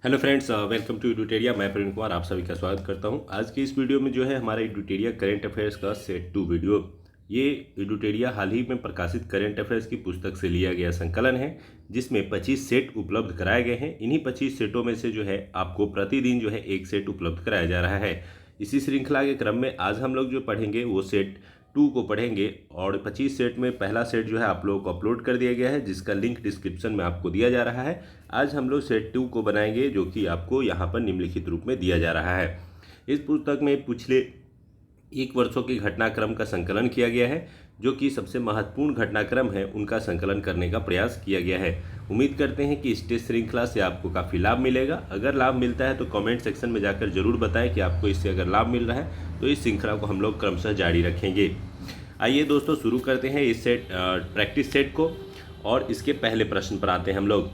Hello friends, welcome to Edutaria. मैं प्रवीण कुमार आप सभी का स्वागत करता हूं। आज की इस वीडियो में जो है हमारा एडुटेरिया करंट अफेयर्स का सेट 2 वीडियो। ये एडुटेरिया हाल ही में प्रकाशित करंट अफेयर्स की पुस्तक से लिया गया संकलन है, जिसमें 25 सेट उपलब्ध कराए गए हैं। इन्हीं 25 सेटों में से जो है आपको प्रतिदिन जो है एक सेट उपलब्ध कराया जा रहा है। इसी श्रृंखला के क्रम में आज हम लोग जो पढ़ेंगे वो सेट 2 को पढ़ेंगे और 25 सेट में पहला सेट जो है आप लोगों को अपलोड कर दिया गया है, जिसका लिंक डिस्क्रिप्शन में आपको दिया जा रहा है। आज हम लोग सेट 2 को बनाएंगे, जो कि आपको यहाँ पर निम्नलिखित रूप में दिया जा रहा है। इस पुस्तक में पिछले 1 वर्षों के घटनाक्रम का संकलन किया गया है, जो कि सबसे महत्वपूर्ण घटनाक्रम है उनका संकलन करने का प्रयास किया गया है। उम्मीद करते हैं कि इस टेस्ट श्रृंखला से आपको काफ़ी लाभ मिलेगा। अगर लाभ मिलता है तो कमेंट सेक्शन में जाकर जरूर बताएं कि आपको इससे अगर लाभ मिल रहा है, तो इस श्रृंखला को हम लोग क्रमशः जारी रखेंगे। आइए दोस्तों, शुरू करते हैं इस प्रैक्टिस सेट को और इसके पहले प्रश्न पर आते हैं हम लोग।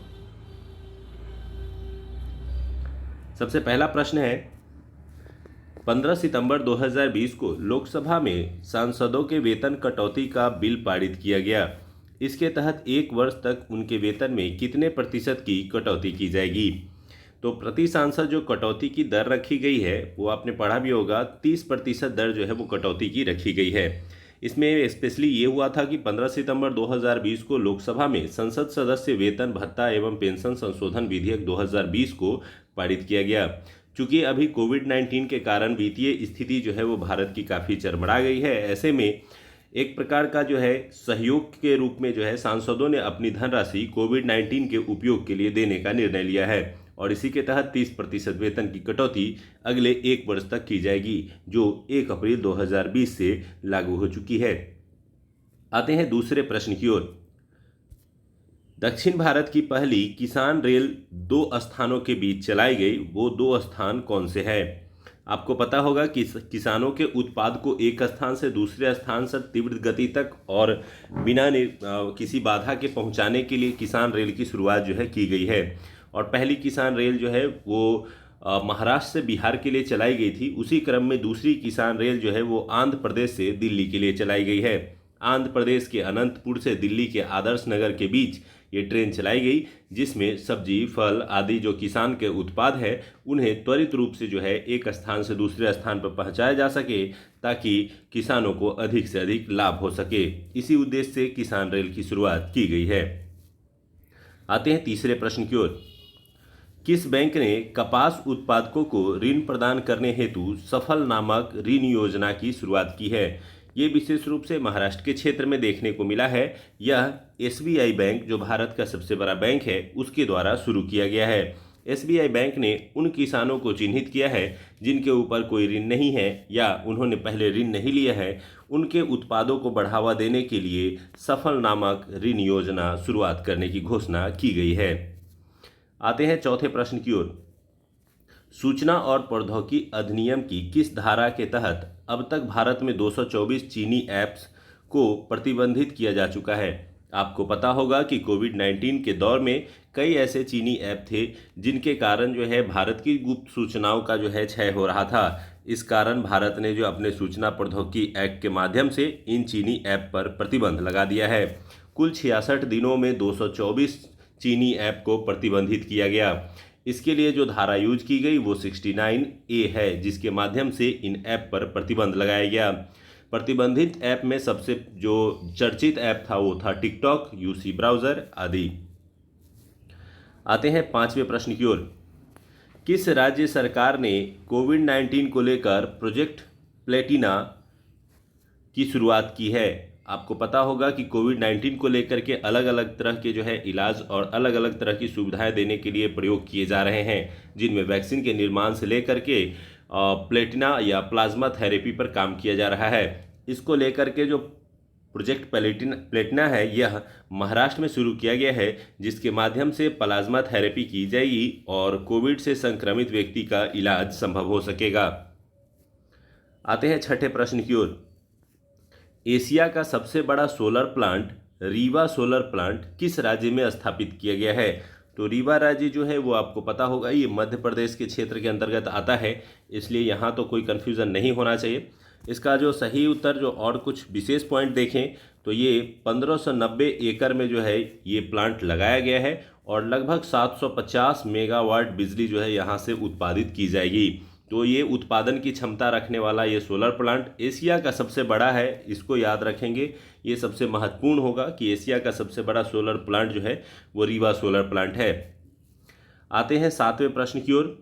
सबसे पहला प्रश्न है, 15 सितंबर 2020 को लोकसभा में सांसदों के वेतन कटौती का बिल पारित किया गया। इसके तहत 1 वर्ष तक उनके वेतन में कितने प्रतिशत की कटौती की जाएगी? तो प्रति सांसद जो कटौती की दर रखी गई है वो आपने पढ़ा भी होगा, 30% दर जो है वो कटौती की रखी गई है। इसमें स्पेशली ये हुआ था कि 15 सितंबर 2020 को लोकसभा में संसद सदस्य वेतन भत्ता एवं पेंशन संशोधन विधेयक 2020 को पारित किया गया। चूंकि अभी कोविड-19 के कारण वित्तीय स्थिति जो है वो भारत की काफ़ी चरमरा गई है, ऐसे में एक प्रकार का जो है सहयोग के रूप में जो है सांसदों ने अपनी धनराशि कोविड-19 के उपयोग के लिए देने का निर्णय लिया है और इसी के तहत 30% वेतन की कटौती अगले 1 वर्ष तक की जाएगी, जो 1 अप्रैल 2020 से लागू हो चुकी है। आते हैं दूसरे प्रश्न की ओर। दक्षिण भारत की पहली किसान रेल 2 स्थानों के बीच चलाई गई, वो 2 स्थान कौन से हैं? आपको पता होगा कि किसानों के उत्पाद को एक स्थान से दूसरे स्थान से तीव्र गति तक और बिना किसी बाधा के पहुंचाने के लिए किसान रेल की शुरुआत जो है की गई है। और पहली किसान रेल जो है वो महाराष्ट्र से बिहार के लिए चलाई गई थी। उसी क्रम में दूसरी किसान रेल जो है वो आंध्र प्रदेश से दिल्ली के लिए चलाई गई है। आंध्र प्रदेश के अनंतपुर से दिल्ली के आदर्श नगर के बीच ये ट्रेन चलाई गई, जिसमें सब्जी, फल आदि जो किसान के उत्पाद है उन्हें त्वरित रूप से जो है एक स्थान से दूसरे स्थान पर पहुंचाया जा सके, ताकि किसानों को अधिक से अधिक लाभ हो सके। इसी उद्देश्य से किसान रेल की शुरुआत की गई है। आते हैं तीसरे प्रश्न की ओर। किस बैंक ने कपास उत्पादकों को ऋण प्रदान करने हेतु सफल नामक ऋण योजना की शुरुआत की है? ये विशेष रूप से महाराष्ट्र के क्षेत्र में देखने को मिला है। यह एसबीआई बैंक, जो भारत का सबसे बड़ा बैंक है, उसके द्वारा शुरू किया गया है। एसबीआई बैंक ने उन किसानों को चिन्हित किया है जिनके ऊपर कोई ऋण नहीं है या उन्होंने पहले ऋण नहीं लिया है, उनके उत्पादों को बढ़ावा देने के लिए सफल नामक ऋण योजना शुरुआत करने की घोषणा की गई है। आते हैं चौथे प्रश्न की ओर। सूचना और प्रौद्योगिकी अधिनियम की किस धारा के तहत अब तक भारत में 224 चीनी ऐप्स को प्रतिबंधित किया जा चुका है? आपको पता होगा कि कोविड-19 के दौर में कई ऐसे चीनी ऐप थे जिनके कारण जो है भारत की गुप्त सूचनाओं का जो है क्षय हो रहा था। इस कारण भारत ने जो अपने सूचना प्रौद्योगिकी एक्ट के माध्यम से इन चीनी ऐप पर प्रतिबंध लगा दिया है। कुल 66 दिनों में 224 चीनी ऐप को प्रतिबंधित किया गया। इसके लिए जो धारा यूज की गई वो 69A है, जिसके माध्यम से इन ऐप पर प्रतिबंध लगाया गया। प्रतिबंधित ऐप में सबसे जो चर्चित ऐप था वो था टिकटॉक, यूसी ब्राउज़र आदि। आते हैं पांचवें प्रश्न की ओर। किस राज्य सरकार ने कोविड-19 को लेकर प्रोजेक्ट प्लेटिना की शुरुआत की है? आपको पता होगा कि कोविड-19 को लेकर के अलग अलग तरह के जो है इलाज और अलग अलग तरह की सुविधाएं देने के लिए प्रयोग किए जा रहे हैं, जिनमें वैक्सीन के निर्माण से लेकर के प्लेटिना या प्लाज्मा थेरेपी पर काम किया जा रहा है। इसको लेकर के जो प्रोजेक्ट प्लेटिना है यह महाराष्ट्र में शुरू किया गया है, जिसके माध्यम से प्लाज्मा थेरेपी की जाएगी और कोविड से संक्रमित व्यक्ति का इलाज संभव हो सकेगा। आते हैं छठे प्रश्न की ओर। एशिया का सबसे बड़ा solar plant Rewa solar plant किस राज्य में स्थापित किया गया है? तो रीवा राज्य जो है वो आपको पता होगा, ये मध्य प्रदेश के क्षेत्र के अंतर्गत आता है, इसलिए यहाँ तो कोई कन्फ्यूज़न नहीं होना चाहिए। इसका जो सही उत्तर जो और कुछ विशेष पॉइंट देखें तो ये 1590 एकड़ में जो है ये प्लांट लगाया गया है और लगभग 750 मेगावाट बिजली जो है यहाँ से उत्पादित की जाएगी। तो ये उत्पादन की क्षमता रखने वाला ये सोलर प्लांट एशिया का सबसे बड़ा है, इसको याद रखेंगे। ये सबसे महत्वपूर्ण होगा कि एशिया का सबसे बड़ा सोलर प्लांट जो है वो रीवा सोलर प्लांट है। आते हैं 7वें प्रश्न की ओर।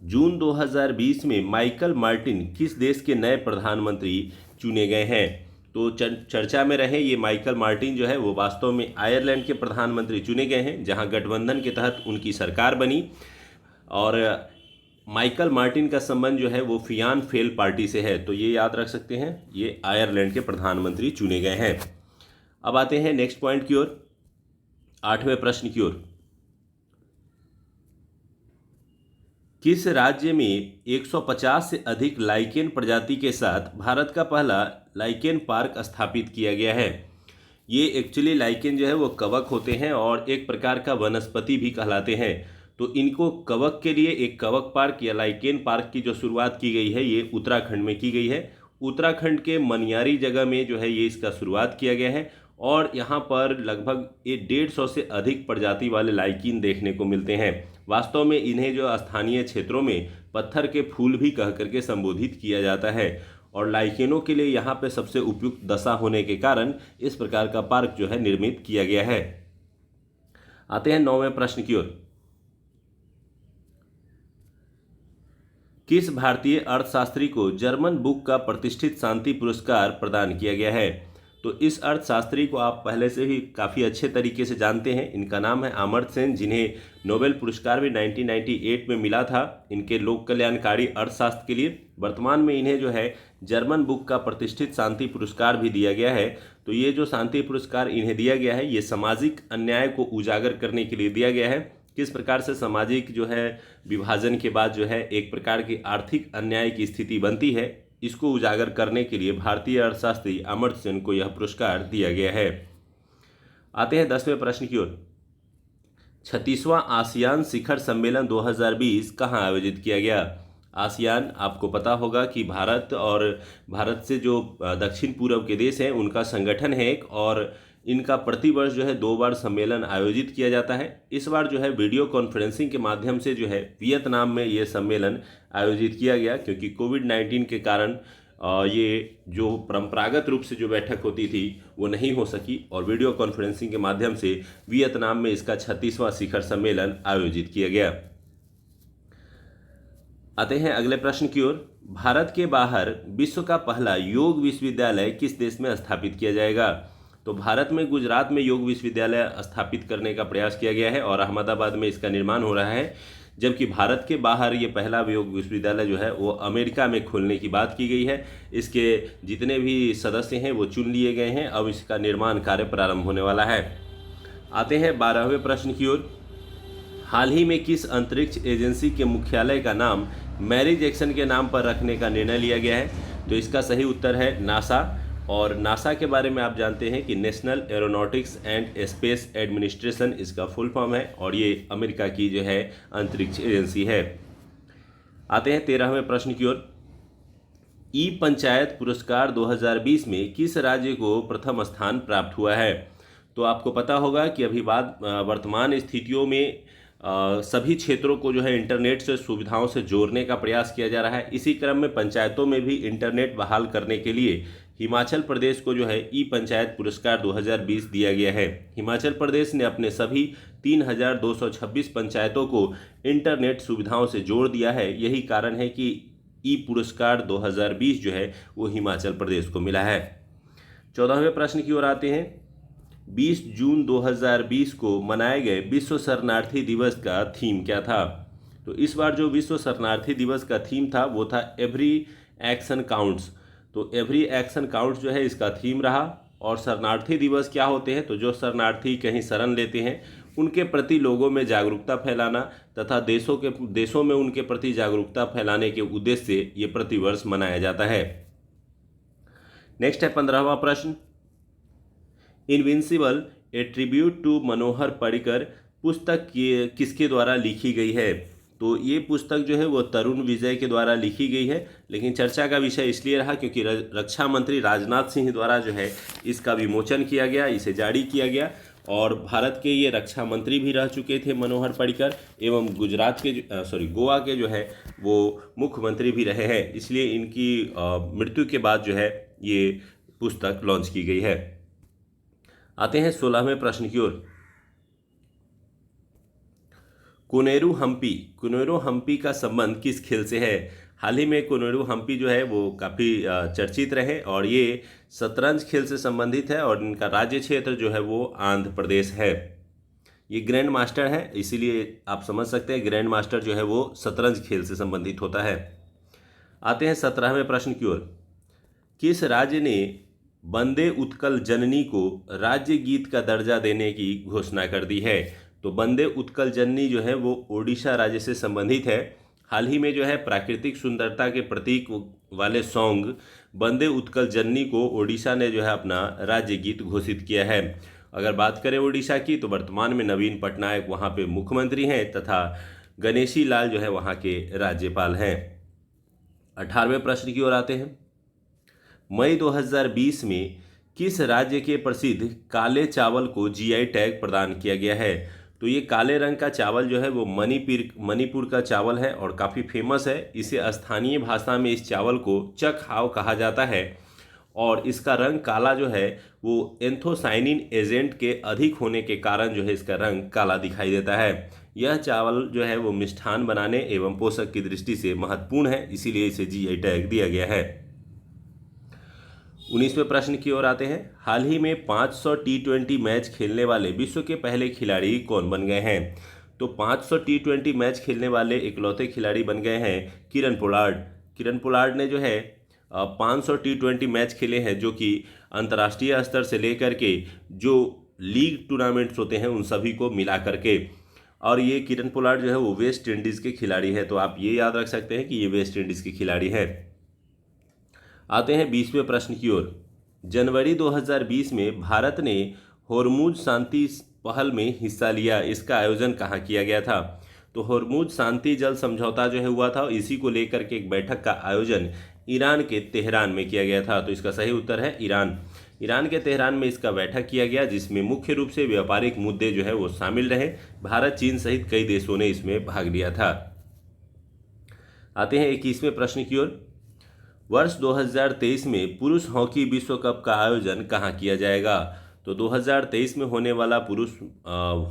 जून 2020 में माइकल मार्टिन किस देश के नए प्रधानमंत्री चुने गए हैं? तो चर्चा में रहे ये माइकल मार्टिन जो है वो वास्तव में आयरलैंड के प्रधानमंत्री चुने गए हैं, जहां गठबंधन के तहत उनकी सरकार बनी। और माइकल मार्टिन का संबंध जो है वो फियान फेल पार्टी से है, तो ये याद रख सकते हैं, ये आयरलैंड के प्रधानमंत्री चुने गए हैं। अब आते हैं नेक्स्ट पॉइंट की ओर, 8वें प्रश्न की ओर। किस राज्य में 150 से अधिक लाइकेन प्रजाति के साथ भारत का पहला लाइकेन पार्क स्थापित किया गया है? ये एक्चुअली लाइकेन जो है वो कवक होते हैं और एक प्रकार का वनस्पति भी कहलाते हैं। तो इनको कवक के लिए एक कवक पार्क या लाइकेन पार्क की जो शुरुआत की गई है ये उत्तराखंड में की गई है। उत्तराखंड के मनियारी जगह में जो है ये इसका शुरुआत किया गया है और यहाँ पर लगभग 150 से अधिक प्रजाति वाले लाइकेन देखने को मिलते हैं। वास्तव में इन्हें जो स्थानीय क्षेत्रों में पत्थर के फूल भी कह करके संबोधित किया जाता है और लाइकेनों के लिए यहाँ पे सबसे उपयुक्त दशा होने के कारण इस प्रकार का पार्क जो है निर्मित किया गया है। आते हैं 9वें प्रश्न की ओर। किस भारतीय अर्थशास्त्री को जर्मन बुक का प्रतिष्ठित शांति पुरस्कार प्रदान किया गया है? तो इस अर्थशास्त्री को आप पहले से ही काफ़ी अच्छे तरीके से जानते हैं। इनका नाम है अमर्त्य सेन, जिन्हें नोबेल पुरस्कार भी 1998 में मिला था इनके लोक कल्याणकारी अर्थशास्त्र के लिए। वर्तमान में इन्हें जो है जर्मन बुक का प्रतिष्ठित शांति पुरस्कार भी दिया गया है। तो ये जो शांति पुरस्कार इन्हें दिया गया है ये सामाजिक अन्याय को उजागर करने के लिए दिया गया है। किस प्रकार से सामाजिक जो है विभाजन के बाद जो है एक प्रकार की आर्थिक अन्याय की स्थिति बनती है, इसको उजागर करने के लिए भारतीय अर्थशास्त्री अमर्त्य सेन को यह पुरस्कार दिया गया है। आते हैं 10वें प्रश्न की ओर। 36वां आसियान शिखर सम्मेलन 2020 कहाँ आयोजित किया गया? आसियान आपको पता होगा कि भारत और भारत से जो दक्षिण पूर्व के देश हैं उनका संगठन है एक, और इनका प्रतिवर्ष जो है 2 बार सम्मेलन आयोजित किया जाता है। इस बार जो है वीडियो कॉन्फ्रेंसिंग के माध्यम से जो है वियतनाम में ये सम्मेलन आयोजित किया गया, क्योंकि कोविड-19 के कारण ये जो परंपरागत रूप से जो बैठक होती थी वो नहीं हो सकी और वीडियो कॉन्फ्रेंसिंग के माध्यम से वियतनाम में इसका 36वां शिखर सम्मेलन आयोजित किया गया। आते हैं अगले प्रश्न की ओर। भारत के बाहर विश्व का पहला योग विश्वविद्यालय किस देश में स्थापित किया जाएगा? तो भारत में गुजरात में योग विश्वविद्यालय स्थापित करने का प्रयास किया गया है और अहमदाबाद में इसका निर्माण हो रहा है, जबकि भारत के बाहर ये पहला योग विश्वविद्यालय जो है वो अमेरिका में खोलने की बात की गई है। इसके जितने भी सदस्य हैं वो चुन लिए गए हैं, अब इसका निर्माण कार्य प्रारंभ होने वाला है। आते हैं 12वें प्रश्न की ओर। हाल ही में किस अंतरिक्ष एजेंसी के मुख्यालय का नाम मैरी जैक्सन के नाम पर रखने का निर्णय लिया गया है? तो इसका सही उत्तर है नासा। और नासा के बारे में आप जानते हैं कि national aeronautics and space administration इसका फुल फॉर्म है और ये अमेरिका की जो है अंतरिक्ष एजेंसी है। आते हैं 13वें प्रश्न की ओर। ई पंचायत पुरस्कार 2020 में किस राज्य को प्रथम स्थान प्राप्त हुआ है? तो आपको पता होगा कि अभी वर्तमान स्थितियों में सभी क्षेत्रों को जो है इंटरनेट से सुविधाओं से जोड़ने का प्रयास किया जा रहा है। इसी क्रम में पंचायतों में भी इंटरनेट बहाल करने के लिए हिमाचल प्रदेश को जो है ई पंचायत पुरस्कार 2020 दिया गया है। हिमाचल प्रदेश ने अपने सभी 3226 पंचायतों को इंटरनेट सुविधाओं से जोड़ दिया है। यही कारण है कि ई पुरस्कार 2020 जो है वो हिमाचल प्रदेश को मिला है। 14वें प्रश्न की ओर आते हैं। 20 जून 2020 को मनाए गए विश्व शरणार्थी दिवस का थीम क्या था? तो इस बार जो विश्व शरणार्थी दिवस का थीम था वो था एवरी एक्शन काउंट्स। तो एवरी एक्शन काउंट्स जो है इसका थीम रहा। और शरणार्थी दिवस क्या होते हैं? तो जो शरणार्थी कहीं शरण लेते हैं उनके प्रति लोगों में जागरूकता फैलाना तथा देशों में उनके प्रति जागरूकता फैलाने के उद्देश्य से ये प्रतिवर्ष मनाया जाता है। नेक्स्ट है 15वां प्रश्न। Invincible A tribute to Manohar Parrikar पुस्तक किसके द्वारा लिखी गई है? तो ये पुस्तक जो है वो तरुण विजय के द्वारा लिखी गई है, लेकिन चर्चा का विषय इसलिए रहा क्योंकि रक्षा मंत्री राजनाथ सिंह द्वारा जो है इसका विमोचन किया गया, इसे जारी किया गया और भारत के ये रक्षा मंत्री भी रह चुके थे मनोहर पर्रिकर, एवं गुजरात के गोवा के जो है वो मुख्यमंत्री भी रहे हैं। इसलिए इनकी मृत्यु के बाद जो है ये पुस्तक लॉन्च की गई है। आते हैं 16वें प्रश्न की ओर। कोनेरू हम्पी का संबंध किस खेल से है? हाल ही में कोनेरू हम्पी जो है वो काफ़ी चर्चित रहे और ये शतरंज खेल से संबंधित है और इनका राज्य क्षेत्र जो है वो आंध्र प्रदेश है। ये ग्रैंड मास्टर है, इसीलिए आप समझ सकते हैं ग्रैंड मास्टर जो है वो शतरंज खेल से संबंधित होता है। आते हैं 17वें प्रश्न की ओर। किस राज्य ने वंदे उत्कल जननी को राज्य गीत का दर्जा देने की घोषणा कर दी है? तो वंदे उत्कल जननी जो है वो ओडिशा राज्य से संबंधित है। हाल ही में जो है प्राकृतिक सुंदरता के प्रतीक वाले सॉन्ग वंदे उत्कल जननी को ओडिशा ने जो है अपना राज्य गीत घोषित किया है। अगर बात करें ओडिशा की तो वर्तमान में नवीन पटनायक वहाँ पे मुख्यमंत्री हैं तथा गणेशी लाल जो है वहाँ के राज्यपाल हैं। 18वें प्रश्न की ओर आते हैं। मई 2020 में किस राज्य के प्रसिद्ध काले चावल को जीआई टैग प्रदान किया गया है? तो ये काले रंग का चावल जो है वो मणिपुर का चावल है और काफ़ी फेमस है। इसे स्थानीय भाषा में इस चावल को चक हाव कहा जाता है और इसका रंग काला जो है वो एंथोसाइनिन एजेंट के अधिक होने के कारण जो है इसका रंग काला दिखाई देता है। यह चावल जो है वो मिष्ठान बनाने एवं पोषक की दृष्टि से महत्वपूर्ण है, इसीलिए इसे जीआई टैग दिया गया है। 19वें प्रश्न की ओर आते हैं। हाल ही में 500 टी20 मैच खेलने वाले विश्व के पहले खिलाड़ी कौन बन गए हैं? तो 500 टी20 मैच खेलने वाले इकलौते खिलाड़ी बन गए हैं किरण पोलार्ड ने जो है 500 टी20 मैच खेले हैं, जो कि अंतर्राष्ट्रीय स्तर से लेकर के जो लीग टूर्नामेंट्स होते हैं उन सभी को मिला करके। और ये किरण पोलार्ड जो है वो वेस्ट इंडीज़ के खिलाड़ी है, तो आप ये याद रख सकते हैं कि ये वेस्ट इंडीज़ के खिलाड़ी है। आते हैं 20वें प्रश्न की ओर। जनवरी 2020 में भारत ने होर्मुज शांति पहल में हिस्सा लिया, इसका आयोजन कहाँ किया गया था? तो होर्मुज शांति जल समझौता जो है हुआ था, इसी को लेकर के एक बैठक का आयोजन ईरान के तेहरान में किया गया था। तो इसका सही उत्तर है ईरान के तेहरान में इसका बैठक किया गया, जिसमें मुख्य रूप से व्यापारिक मुद्दे जो है वो शामिल रहे। भारत, चीन सहित कई देशों ने इसमें भाग लिया था। आते हैं 21वें प्रश्न की ओर। वर्ष 2023 में पुरुष हॉकी विश्व कप का आयोजन कहाँ किया जाएगा? तो 2023 में होने वाला पुरुष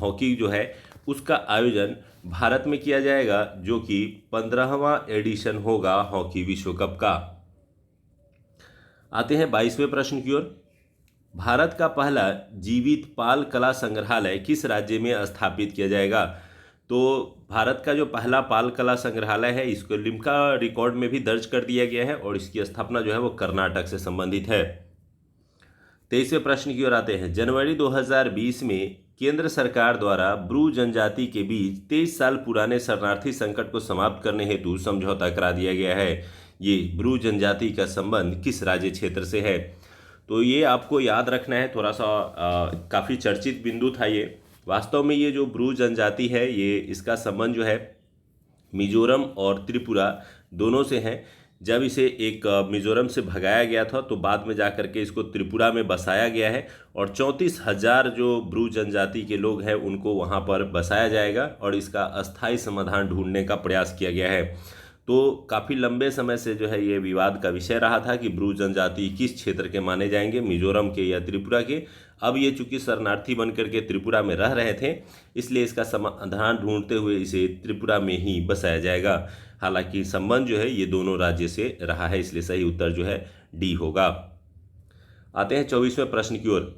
हॉकी जो है उसका आयोजन भारत में किया जाएगा, जो कि 15वां एडिशन होगा हॉकी विश्व कप का। आते हैं 22वें प्रश्न की ओर। भारत का पहला जीवित पाल कला संग्रहालय किस राज्य में स्थापित किया जाएगा? तो भारत का जो पहला पाल कला संग्रहालय है इसको लिम्का रिकॉर्ड में भी दर्ज कर दिया गया है और इसकी स्थापना जो है वो कर्नाटक से संबंधित है। 23वें प्रश्न की ओर आते हैं। जनवरी 2020 में केंद्र सरकार द्वारा ब्रू जनजाति के बीच 23 साल पुराने शरणार्थी संकट को समाप्त करने हेतु समझौता करा दिया गया है। ये ब्रू जनजाति का संबंध किस राज्य क्षेत्र से है? तो ये आपको याद रखना है, थोड़ा सा काफ़ी चर्चित बिंदु था ये। वास्तव में ये जो ब्रू जनजाति है ये इसका संबंध जो है मिजोरम और त्रिपुरा दोनों से है। जब इसे एक मिजोरम से भगाया गया था तो बाद में जाकर के इसको त्रिपुरा में बसाया गया है और 34,000 जो ब्रू जनजाति के लोग हैं उनको वहाँ पर बसाया जाएगा और इसका अस्थायी समाधान ढूंढने का प्रयास किया गया है। तो काफ़ी लंबे समय से जो है ये विवाद का विषय रहा था कि ब्रू जनजाति किस क्षेत्र के माने जाएंगे, मिजोरम के या त्रिपुरा के। अब ये चूंकि शरणार्थी बनकर के त्रिपुरा में रह रहे थे, इसलिए इसका समाधान ढूंढते हुए इसे त्रिपुरा में ही बसाया जाएगा। हालांकि संबंध जो है ये दोनों राज्य से रहा है, इसलिए सही उत्तर जो है डी होगा। आते हैं 24वें प्रश्न की ओर।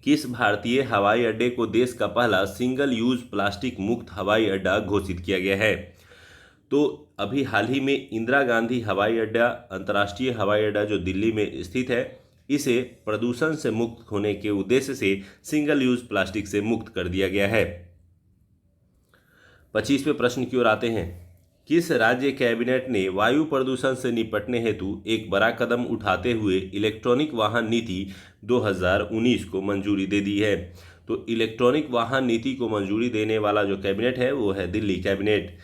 किस भारतीय हवाई अड्डे को देश का पहला सिंगल यूज प्लास्टिक मुक्त हवाई अड्डा घोषित किया गया है? तो अभी हाल ही में इंदिरा गांधी हवाई अड्डा, अंतर्राष्ट्रीय हवाई अड्डा जो दिल्ली में स्थित है, इसे प्रदूषण से मुक्त होने के उद्देश्य से सिंगल यूज प्लास्टिक से मुक्त कर दिया गया है। 25वें प्रश्न की ओर आते हैं। किस राज्य कैबिनेट ने वायु प्रदूषण से निपटने हेतु एक बड़ा कदम उठाते हुए इलेक्ट्रॉनिक वाहन नीति 2019 को मंजूरी दे दी है? तो इलेक्ट्रॉनिक वाहन नीति को मंजूरी देने वाला जो कैबिनेट है वो है दिल्ली कैबिनेट।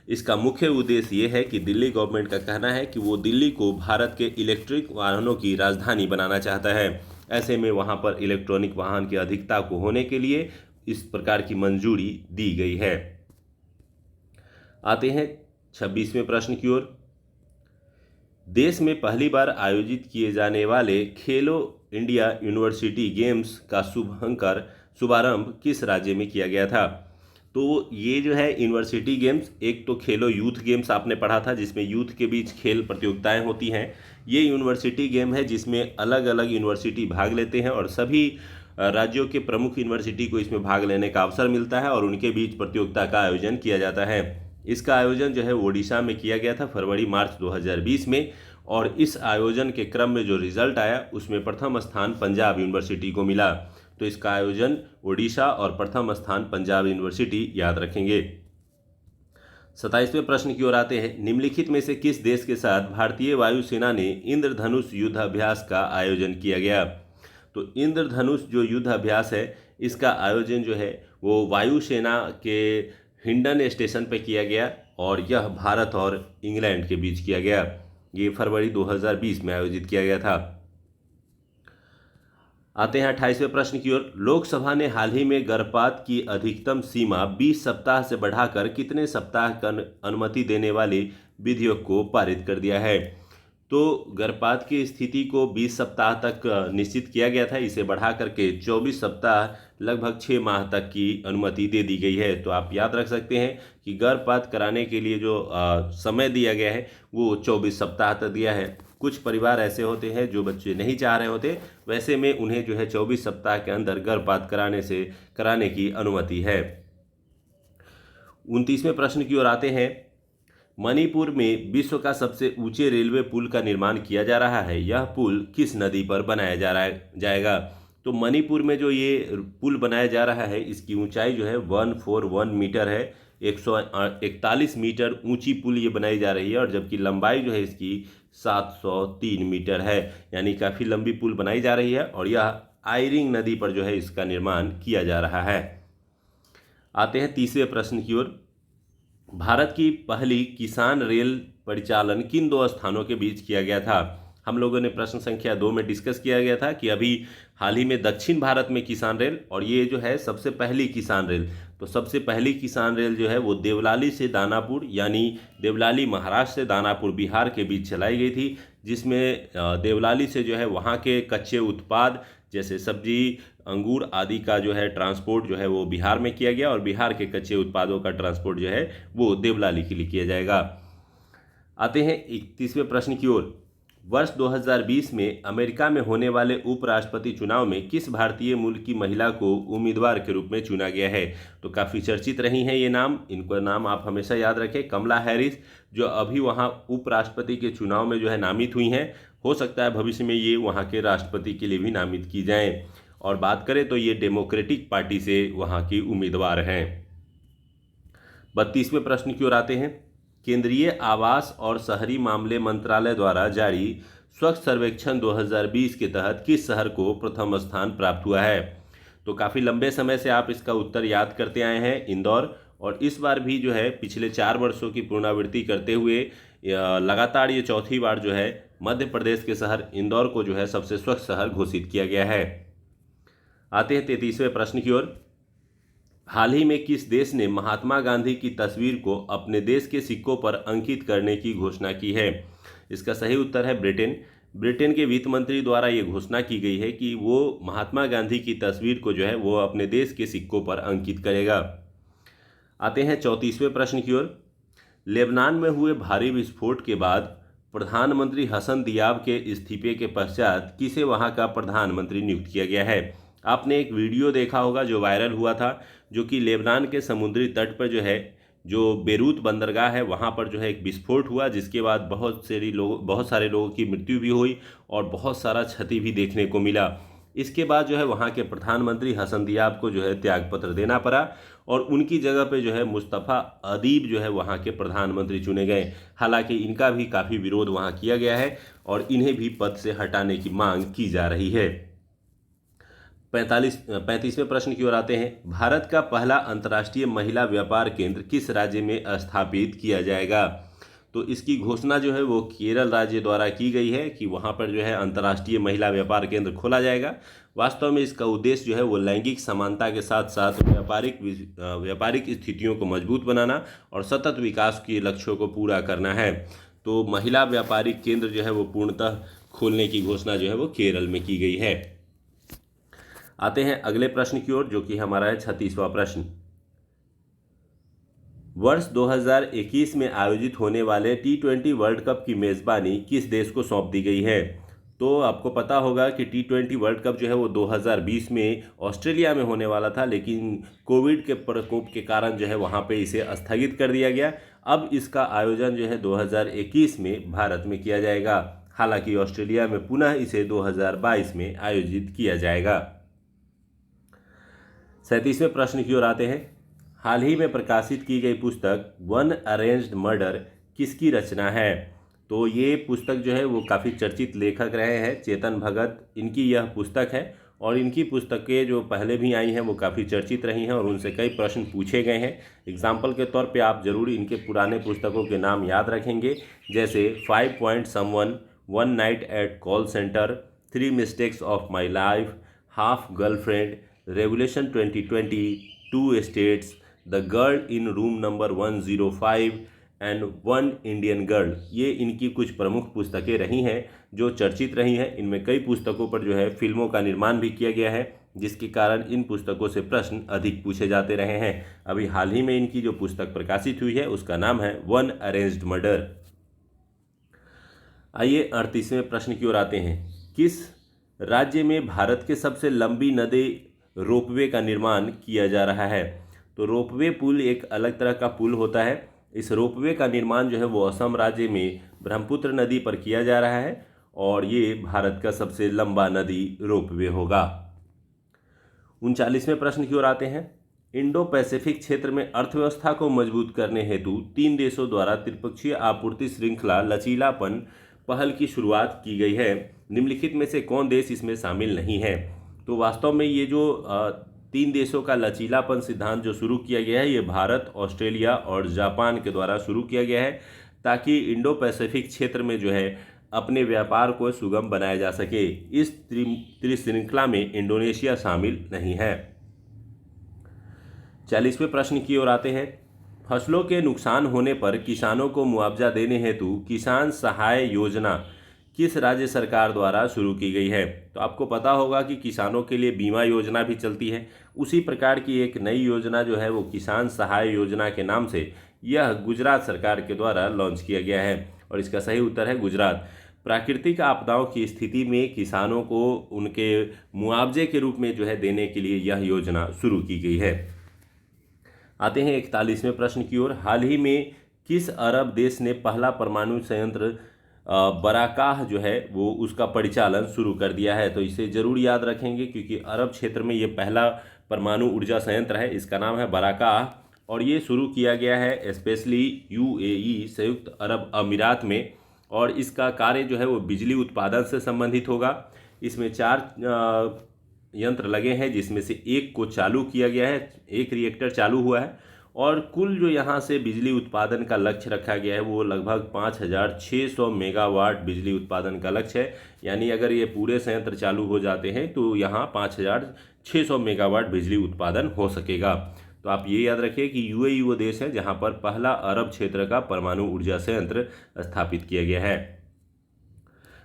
इसका मुख्य उद्देश्य ये है कि दिल्ली गवर्नमेंट का कहना है कि वो दिल्ली को भारत के इलेक्ट्रिक वाहनों की राजधानी बनाना चाहता है। ऐसे में वहाँ पर इलेक्ट्रॉनिक वाहन की अधिकता को होने के लिए इस प्रकार की मंजूरी दी गई है। आते हैं 26वें प्रश्न की ओर। देश में पहली बार आयोजित किए जाने वाले खेलो इंडिया यूनिवर्सिटी गेम्स का शुभारंभ किस राज्य में किया गया था? तो ये जो है यूनिवर्सिटी गेम्स, एक तो खेलो यूथ गेम्स आपने पढ़ा था जिसमें यूथ के बीच खेल प्रतियोगिताएं होती हैं। ये यूनिवर्सिटी गेम है जिसमें अलग अलग यूनिवर्सिटी भाग लेते हैं और सभी राज्यों के प्रमुख यूनिवर्सिटी को इसमें भाग लेने का अवसर मिलता है और उनके बीच प्रतियोगिता का आयोजन किया जाता है। इसका आयोजन जो है ओडिशा में किया गया था फरवरी मार्च 2020 में, और इस आयोजन के क्रम में जो रिजल्ट आया उसमें प्रथम स्थान पंजाब यूनिवर्सिटी को मिला। तो इसका आयोजन ओडिशा और प्रथम स्थान पंजाब यूनिवर्सिटी, याद रखेंगे। 27वें प्रश्न की ओर आते हैं। निम्नलिखित में से किस देश के साथ भारतीय वायुसेना ने इंद्रधनुष युद्धाभ्यास का आयोजन किया गया? तो इंद्रधनुष जो युद्धाभ्यास है इसका आयोजन जो है वो वायुसेना के हिंडन स्टेशन पर किया गया और यह भारत और इंग्लैंड के बीच किया गया। ये फरवरी 2020 में आयोजित किया गया था। आते हैं 28वें प्रश्न की ओर। लोकसभा ने हाल ही में गर्भपात की अधिकतम सीमा 20 सप्ताह से बढ़ाकर कितने सप्ताह का अनुमति देने वाले विधेयक को पारित कर दिया है? तो गर्भपात की स्थिति को 20 सप्ताह तक निश्चित किया गया था, इसे बढ़ा करके 24 सप्ताह लगभग 6 माह तक की अनुमति दे दी गई है। तो आप याद रख सकते हैं कि गर्भपात कराने के लिए जो समय दिया गया है वो 24 सप्ताह तक दिया है। कुछ परिवार ऐसे होते हैं जो बच्चे नहीं चाह रहे होते, वैसे में उन्हें जो है 24 सप्ताह के अंदर गर्भपात कराने की अनुमति है। 29वें प्रश्न की ओर आते हैं। मणिपुर में विश्व का सबसे ऊंचे रेलवे पुल का निर्माण किया जा रहा है। यह पुल किस नदी पर बनाया जाएगा? तो मणिपुर में जो ये पुल बनाया जा रहा है इसकी ऊंचाई जो है 141 मीटर है। 141 मीटर ऊंची पुल ये बनाई जा रही है और जबकि लंबाई जो है इसकी 703 मीटर है, यानी काफ़ी लंबी पुल बनाई जा रही है और यह आयरिंग नदी पर जो है इसका निर्माण किया जा रहा है। आते हैं 30वें प्रश्न की ओर। भारत की पहली किसान रेल परिचालन किन दो स्थानों के बीच किया गया था? हम लोगों ने प्रश्न संख्या 2 में डिस्कस किया गया था कि अभी हाल ही में दक्षिण भारत में किसान रेल, और ये जो है सबसे पहली किसान रेल। तो सबसे पहली किसान रेल जो है वो देवलाली से दानापुर, यानी देवलाली महाराष्ट्र से दानापुर बिहार के बीच चलाई गई थी, जिसमें देवलाली से जो है वहाँ के कच्चे उत्पाद जैसे सब्जी, अंगूर आदि का जो है ट्रांसपोर्ट जो है वो बिहार में किया गया और बिहार के कच्चे उत्पादों का ट्रांसपोर्ट जो है वो देवलाली के लिए किया जाएगा। आते हैं 31वें प्रश्न की ओर। वर्ष 2020 में अमेरिका में होने वाले उपराष्ट्रपति चुनाव में किस भारतीय मूल की महिला को उम्मीदवार के रूप में चुना गया है? तो काफ़ी चर्चित रही हैं ये नाम, इनका नाम आप हमेशा याद रखें। कमला हैरिस जो अभी वहाँ उपराष्ट्रपति के चुनाव में जो है नामित हुई हैं, हो सकता है भविष्य में ये वहाँ के राष्ट्रपति के लिए भी नामित की जाएं। और बात करें तो ये डेमोक्रेटिक पार्टी से वहाँ की उम्मीदवार हैं। 32वें प्रश्न की ओर आते हैं। केंद्रीय आवास और शहरी मामले मंत्रालय द्वारा जारी स्वच्छ सर्वेक्षण 2020 के तहत किस शहर को प्रथम स्थान प्राप्त हुआ है? तो काफ़ी लंबे समय से आप इसका उत्तर याद करते आए हैं, इंदौर। और इस बार भी जो है पिछले 4 वर्षों की पुनरावृत्ति करते हुए लगातार ये चौथी बार जो है मध्य प्रदेश के शहर इंदौर को जो है सबसे स्वच्छ शहर घोषित किया गया है। आते हैं 33वें प्रश्न की ओर। हाल ही में किस देश ने महात्मा गांधी की तस्वीर को अपने देश के सिक्कों पर अंकित करने की घोषणा की है? इसका सही उत्तर है ब्रिटेन। ब्रिटेन के वित्त मंत्री द्वारा ये घोषणा की गई है कि वो महात्मा गांधी की तस्वीर को जो है वो अपने देश के सिक्कों पर अंकित करेगा। आते हैं 34वें प्रश्न की ओर। लेबनान में हुए भारी विस्फोट के बाद प्रधानमंत्री हसन दियाब के इस्तीफे के पश्चात किसे वहां का प्रधानमंत्री नियुक्त किया गया है? आपने एक वीडियो देखा होगा जो वायरल हुआ था, जो कि लेबनान के समुद्री तट पर जो है जो बेरूत बंदरगाह है वहाँ पर जो है एक विस्फोट हुआ, जिसके बाद बहुत सारे लोगों की मृत्यु भी हुई और बहुत सारा क्षति भी देखने को मिला। इसके बाद जो है वहाँ के प्रधानमंत्री हसन दियाब को जो है त्यागपत्र देना पड़ा और उनकी जगह पे जो है मुस्तफ़ा अदीब जो है वहाँ के प्रधानमंत्री चुने गए। हालांकि इनका भी काफ़ी विरोध वहाँ किया गया है और इन्हें भी पद से हटाने की मांग की जा रही है। 35वें प्रश्न की ओर आते हैं। भारत का पहला अंतर्राष्ट्रीय महिला व्यापार केंद्र किस राज्य में स्थापित किया जाएगा? तो इसकी घोषणा जो है वो केरल राज्य द्वारा की गई है कि वहाँ पर जो है अंतर्राष्ट्रीय महिला व्यापार केंद्र खोला जाएगा। वास्तव में इसका उद्देश्य जो है वो लैंगिक समानता के साथ साथ व्यापारिक स्थितियों को मजबूत बनाना और सतत विकास के लक्ष्यों को पूरा करना है। तो महिला व्यापारिक केंद्र जो है वो पूर्णतः खोलने की घोषणा जो है वो केरल में की गई है। आते हैं अगले प्रश्न की ओर, जो कि हमारा है 36वां प्रश्न। वर्ष 2021 में आयोजित होने वाले T20 वर्ल्ड कप की मेज़बानी किस देश को सौंप दी गई है? तो आपको पता होगा कि T20 वर्ल्ड कप जो है वो 2020 में ऑस्ट्रेलिया में होने वाला था, लेकिन कोविड के प्रकोप के कारण जो है वहाँ पे इसे स्थगित कर दिया गया। अब इसका आयोजन जो है 2021 में भारत में किया जाएगा। हालांकि ऑस्ट्रेलिया में पुनः इसे 2022 में आयोजित किया जाएगा। 37वें प्रश्न की ओर आते हैं। हाल ही में प्रकाशित की गई पुस्तक वन अरेंज्ड मर्डर किसकी रचना है? तो ये पुस्तक जो है वो काफ़ी चर्चित लेखक रहे हैं, चेतन भगत, इनकी यह पुस्तक है। और इनकी पुस्तकें जो पहले भी आई हैं वो काफ़ी चर्चित रही हैं और उनसे कई प्रश्न पूछे गए हैं। एग्जाम्पल के तौर पे आप ज़रूर इनके पुराने पुस्तकों के नाम याद रखेंगे, जैसे 5 point someone, one night at call centre, 3 mistakes of my life, half girlfriend, revolution 2020, 2 states, the girl in room number 105 and one Indian girl. ये इनकी कुछ प्रमुख पुस्तकें रही हैं जो चर्चित रही हैं। इनमें कई पुस्तकों पर जो है फिल्मों का निर्माण भी किया गया है, जिसके कारण इन पुस्तकों से प्रश्न अधिक पूछे जाते रहे हैं। अभी हाल ही में इनकी जो पुस्तक प्रकाशित हुई है उसका नाम है वन अरेंज्ड मर्डर। आइए 38वें प्रश्न की ओर आते हैं। किस राज्य में भारत के सबसे लंबी नदी रोपवे का निर्माण किया जा रहा है? तो रोपवे पुल एक अलग तरह का पुल होता है। इस रोपवे का निर्माण जो है वो असम राज्य में ब्रह्मपुत्र नदी पर किया जा रहा है और ये भारत का सबसे लंबा नदी रोपवे होगा। 39वें प्रश्न की ओर आते हैं। इंडो पैसिफिक क्षेत्र में अर्थव्यवस्था को मजबूत करने हेतु 3 देशों द्वारा त्रिपक्षीय आपूर्ति श्रृंखला लचीलापन पहल की शुरुआत की गई है। निम्नलिखित में से कौन देश इसमें शामिल नहीं है? तो वास्तव में ये जो 3 देशों का लचीलापन सिद्धांत जो शुरू किया गया है, ये भारत, ऑस्ट्रेलिया और जापान के द्वारा शुरू किया गया है, ताकि इंडो पैसिफिक क्षेत्र में जो है अपने व्यापार को सुगम बनाया जा सके। इस त्रिश्रृंखला में इंडोनेशिया शामिल नहीं है। 40वें प्रश्न की ओर आते हैं। फसलों के नुकसान होने पर किसानों को मुआवजा देने हेतु किसान सहाय योजना किस राज्य सरकार द्वारा शुरू की गई है? तो आपको पता होगा कि किसानों के लिए बीमा योजना भी चलती है। उसी प्रकार की एक नई योजना जो है वो किसान सहाय योजना के नाम से यह गुजरात सरकार के द्वारा लॉन्च किया गया है और इसका सही उत्तर है गुजरात। प्राकृतिक आपदाओं की स्थिति में किसानों को उनके मुआवजे के रूप में जो है देने के लिए यह योजना शुरू की गई है। आते हैं 41वें प्रश्न की ओर। हाल ही में किस अरब देश ने पहला परमाणु संयंत्र बराकाह जो है वो उसका परिचालन शुरू कर दिया है? तो इसे ज़रूर याद रखेंगे क्योंकि अरब क्षेत्र में ये पहला परमाणु ऊर्जा संयंत्र है। इसका नाम है बराकाह और ये शुरू किया गया है स्पेशली UAE संयुक्त अरब अमीरात में, और इसका कार्य जो है वो बिजली उत्पादन से संबंधित होगा। इसमें 4 यंत्र लगे हैं, जिसमें से एक को चालू किया गया है, एक रिएक्टर चालू हुआ है और कुल जो यहाँ से बिजली उत्पादन का लक्ष्य रखा गया है वो लगभग 5600 मेगावाट बिजली उत्पादन का लक्ष्य है। यानी अगर ये पूरे संयंत्र चालू हो जाते हैं तो यहाँ 5600 मेगावाट बिजली उत्पादन हो सकेगा। तो आप ये याद रखिए कि UAE वो देश है जहाँ पर पहला अरब क्षेत्र का परमाणु ऊर्जा संयंत्र स्थापित किया गया है।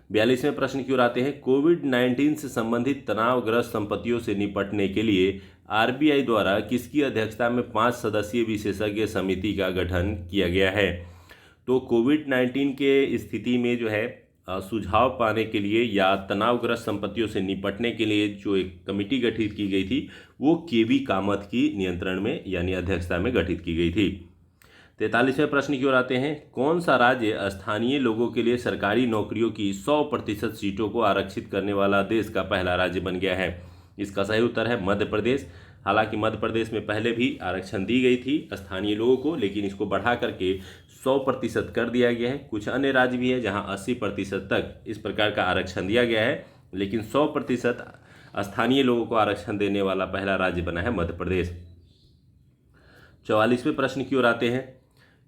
42वें प्रश्न की ओर आते हैं। कोविड-19 से संबंधित तनावग्रस्त संपत्तियों से निपटने के लिए RBI द्वारा किसकी अध्यक्षता में 5 सदस्यीय विशेषज्ञ समिति का गठन किया गया है? तो कोविड-19 के स्थिति में जो है सुझाव पाने के लिए या तनावग्रस्त संपत्तियों से निपटने के लिए जो एक कमेटी गठित की गई थी वो KV कामत की नियंत्रण में यानी अध्यक्षता में गठित की गई थी। 43वें प्रश्न की ओर आते हैं। कौन सा राज्य स्थानीय लोगों के लिए सरकारी नौकरियों की 100% सीटों को आरक्षित करने वाला देश का पहला राज्य बन गया है? इसका सही उत्तर है मध्य प्रदेश। हालांकि मध्य प्रदेश में पहले भी आरक्षण दी गई थी स्थानीय लोगों को, लेकिन इसको बढ़ा करके 100% कर दिया गया है। कुछ अन्य राज्य भी है जहां 80% तक इस प्रकार का आरक्षण दिया गया है, लेकिन 100% स्थानीय लोगों को आरक्षण देने वाला पहला राज्य बना है मध्य प्रदेश। 44वें प्रश्न की ओर आते हैं।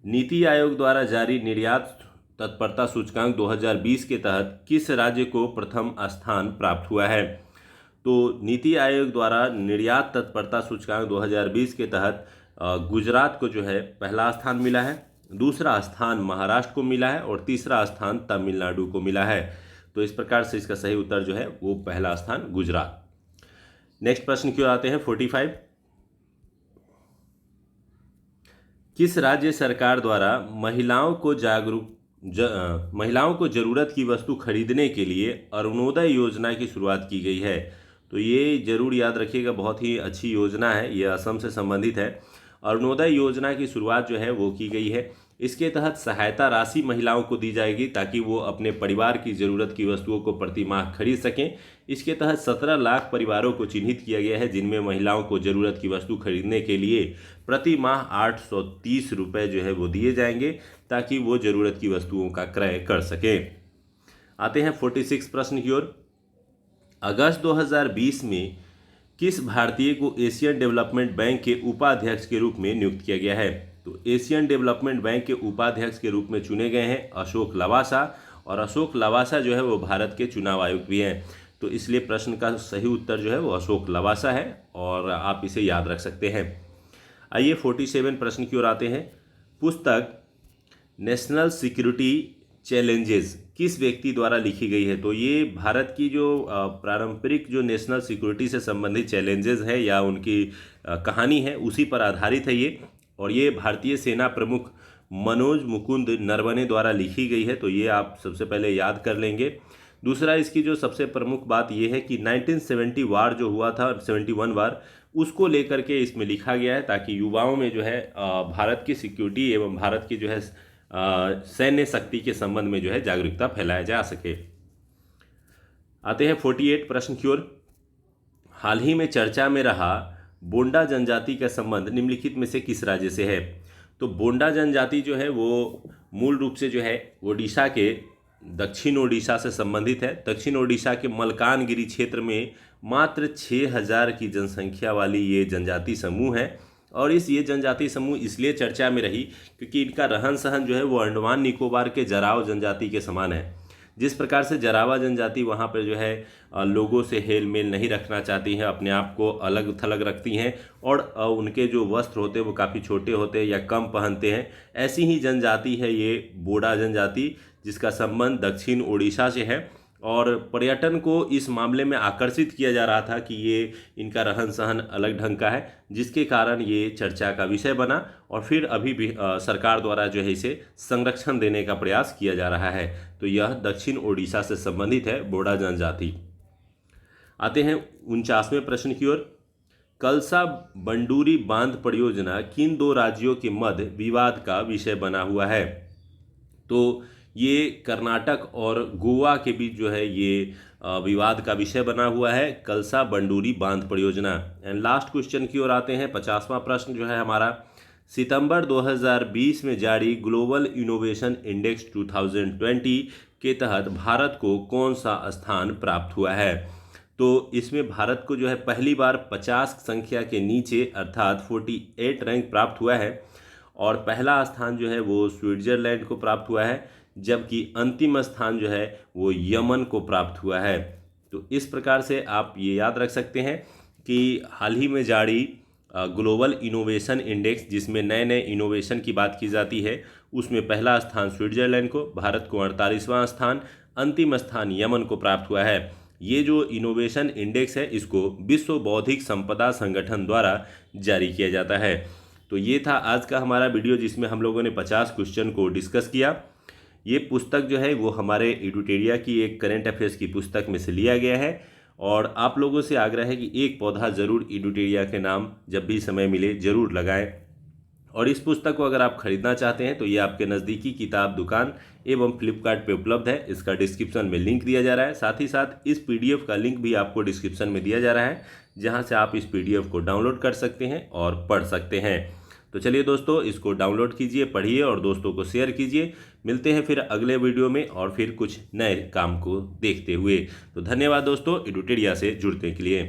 नीति आयोग द्वारा जारी निर्यात तत्परता सूचकांक 2020 के तहत किस राज्य को प्रथम स्थान प्राप्त हुआ है? तो नीति आयोग द्वारा निर्यात तत्परता सूचकांक 2020 के तहत गुजरात को जो है पहला स्थान मिला है, दूसरा स्थान महाराष्ट्र को मिला है और तीसरा स्थान तमिलनाडु को मिला है। तो इस प्रकार से इसका सही उत्तर जो है वो पहला स्थान गुजरात। नेक्स्ट प्रश्न की ओर आते हैं 45। किस राज्य सरकार द्वारा महिलाओं को जरूरत की वस्तु खरीदने के लिए अरुणोदय योजना की शुरुआत की गई है? तो ये जरूर याद रखिएगा, बहुत ही अच्छी योजना है, ये असम से संबंधित है। अरुणोदय योजना की शुरुआत जो है वो की गई है। इसके तहत सहायता राशि महिलाओं को दी जाएगी ताकि वो अपने परिवार की ज़रूरत की वस्तुओं को प्रति माह खरीद सकें। इसके तहत 17 लाख परिवारों को चिन्हित किया गया है जिनमें महिलाओं को ज़रूरत की वस्तु खरीदने के लिए प्रति माह 830 रुपये जो है वो दिए जाएंगे ताकि वो ज़रूरत की वस्तुओं का क्रय कर सकें। आते हैं 46 प्रश्न की ओर। अगस्त 2020 में किस भारतीय को एशियन डेवलपमेंट बैंक के उपाध्यक्ष के रूप में नियुक्त किया गया है? तो एशियन डेवलपमेंट बैंक के उपाध्यक्ष के रूप में चुने गए हैं अशोक लवासा, और अशोक लवासा जो है वो भारत के चुनाव आयुक्त भी हैं। तो इसलिए प्रश्न का सही उत्तर जो है वो अशोक लवासा है और आप इसे याद रख सकते हैं। आइए 47 प्रश्न की ओर आते हैं। पुस्तक नेशनल सिक्योरिटी चैलेंजेस किस व्यक्ति द्वारा लिखी गई है? तो ये भारत की जो पारंपरिक जो नेशनल सिक्योरिटी से संबंधित चैलेंजेस है या उनकी कहानी है उसी पर आधारित है ये, और ये भारतीय सेना प्रमुख मनोज मुकुंद नरवणे द्वारा लिखी गई है। तो ये आप सबसे पहले याद कर लेंगे। दूसरा, इसकी जो सबसे प्रमुख बात ये है कि 1970 वार जो हुआ था, 71 वार, उसको लेकर के इसमें लिखा गया है ताकि युवाओं में जो है भारत की सिक्योरिटी एवं भारत की जो है सैन्य शक्ति के संबंध में जो है जागरूकता फैलाया जा सके। आते हैं 48 प्रश्न की ओर। हाल ही में चर्चा में रहा बोंडा जनजाति का संबंध निम्नलिखित में से किस राज्य से है? तो बोंडा जनजाति जो है वो मूल रूप से जो है ओडिशा के दक्षिण ओडिशा से संबंधित है। दक्षिण ओडिशा के मलकानगिरी क्षेत्र में मात्र 6000 की जनसंख्या वाली ये जनजाति समूह है, और ये जनजाति समूह इसलिए चर्चा में रही क्योंकि इनका रहन सहन जो है वो अंडमान निकोबार के जराव जनजाति के समान है। जिस प्रकार से जरावा जनजाति वहाँ पर जो है लोगों से हेल मेल नहीं रखना चाहती हैं, अपने आप को अलग थलग रखती हैं और उनके जो वस्त्र होते हैं वो काफ़ी छोटे होते हैं या कम पहनते हैं, ऐसी ही जनजाति है ये बोडा जनजाति, जिसका संबंध दक्षिण ओडिशा से है। और पर्यटन को इस मामले में आकर्षित किया जा रहा था कि ये इनका रहन सहन अलग ढंग का है, जिसके कारण ये चर्चा का विषय बना और फिर अभी भी सरकार द्वारा जो है इसे संरक्षण देने का प्रयास किया जा रहा है। तो यह दक्षिण ओडिशा से संबंधित है बोडा जनजाति। आते हैं 49वें प्रश्न की ओर। कलसा बंडूरी बांध परियोजना किन दो राज्यों के मध्य विवाद का विषय बना हुआ है? तो ये कर्नाटक और गोवा के बीच जो है ये विवाद का विषय बना हुआ है, कलसा बंडूरी बांध परियोजना। एंड लास्ट क्वेश्चन की ओर आते हैं। 50वां प्रश्न जो है हमारा, सितंबर 2020 में जारी ग्लोबल इनोवेशन इंडेक्स 2020 के तहत भारत को कौन सा स्थान प्राप्त हुआ है? तो इसमें भारत को जो है पहली बार 50 संख्या के नीचे अर्थात 48 रैंक प्राप्त हुआ है, और पहला स्थान जो है वो स्विट्जरलैंड को प्राप्त हुआ है, जबकि अंतिम स्थान जो है वो यमन को प्राप्त हुआ है। तो इस प्रकार से आप ये याद रख सकते हैं कि हाल ही में जारी ग्लोबल इनोवेशन इंडेक्स, जिसमें नए नए इनोवेशन की बात की जाती है, उसमें पहला स्थान स्विट्जरलैंड को, भारत को 48वां स्थान, अंतिम स्थान यमन को प्राप्त हुआ है। ये जो इनोवेशन इंडेक्स है इसको विश्व बौद्धिक संपदा संगठन द्वारा जारी किया जाता है। तो ये था आज का हमारा वीडियो जिसमें हम लोगों ने 50 क्वेश्चन को डिस्कस किया। ये पुस्तक जो है वो हमारे एडुटेरिया की एक करंट अफेयर्स की पुस्तक में से लिया गया है, और आप लोगों से आग्रह है कि एक पौधा ज़रूर एडुटेरिया के नाम जब भी समय मिले ज़रूर लगाएं। और इस पुस्तक को अगर आप खरीदना चाहते हैं तो ये आपके नज़दीकी किताब दुकान एवं फ्लिपकार्ट पे उपलब्ध है। इसका डिस्क्रिप्शन में लिंक दिया जा रहा है, साथ ही साथ इस PDF का लिंक भी आपको डिस्क्रिप्शन में दिया जा रहा है, जहाँ से आप इस PDF को डाउनलोड कर सकते हैं और पढ़ सकते हैं। तो चलिए दोस्तों, इसको डाउनलोड कीजिए, पढ़िए और दोस्तों को शेयर कीजिए। मिलते हैं फिर अगले वीडियो में और फिर कुछ नए काम को देखते हुए। तो धन्यवाद दोस्तों एडुटेरिया से जुड़ने के लिए।